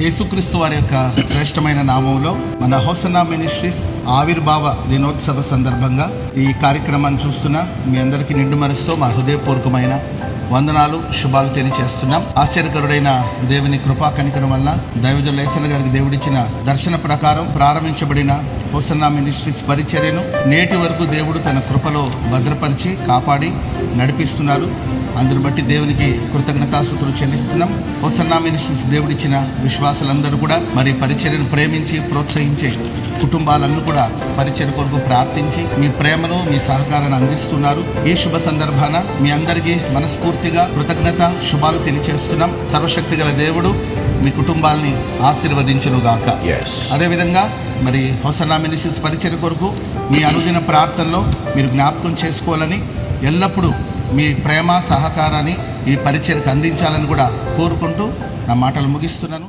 యేసుక్రీస్తు వారి యొక్క శ్రేష్టమైన నామంలో మన హోసన్నా మినిస్ట్రీస్ ఆవిర్భావ దినోత్సవ సందర్భంగా ఈ కార్యక్రమాన్ని చూస్తున్న మీ అందరికీ నిండు మనసుతో మా హృదయపూర్వకమైన వందనాలు, శుభాలు తెలియజేస్తున్నాం. ఆశ్చర్యకరుడైన దేవుని కృపా కనికరం వల్ల దైవజనులు యేసన్న గారికి దేవుడిచ్చిన దర్శన ప్రకారం ప్రారంభించబడిన హోసన్నా మినిస్ట్రీస్ పరిచర్యను నేటి వరకు దేవుడు తన కృపలో భద్రపరిచి కాపాడి నడిపిస్తున్నారు. అందును బట్టి దేవునికి కృతజ్ఞతాస్తుతులు చెల్లిస్తున్నాం. హోసన్నా మినిస్ట్రీస్ దేవుడిచ్చిన విశ్వాసులందరూ కూడా మరి పరిచర్యను ప్రేమించి ప్రోత్సహించే కుటుంబాలన్నీ కూడా పరిచర్య కొరకు ప్రార్థించి మీ ప్రేమను, మీ సహకారాన్ని అందిస్తున్నారు. ఈ శుభ సందర్భాన మీ అందరికీ మనస్ఫూర్తిగా కృతజ్ఞత శుభాలు తెలియజేస్తున్నాం. సర్వశక్తి గల దేవుడు మీ కుటుంబాలని ఆశీర్వదించునుగాక. అదేవిధంగా మరి హోసన్నా మినిస్ట్రీస్ పరిచర్య కొరకు మీ అనుదిన ప్రార్థనలో మీరు జ్ఞాపకం చేసుకోవాలని, ఎల్లప్పుడూ మీ ప్రేమ సహకారాన్ని ఈ పరిచర్యకు అందించాలని కూడా కోరుకుంటూ నా మాటలు ముగిస్తున్నాను.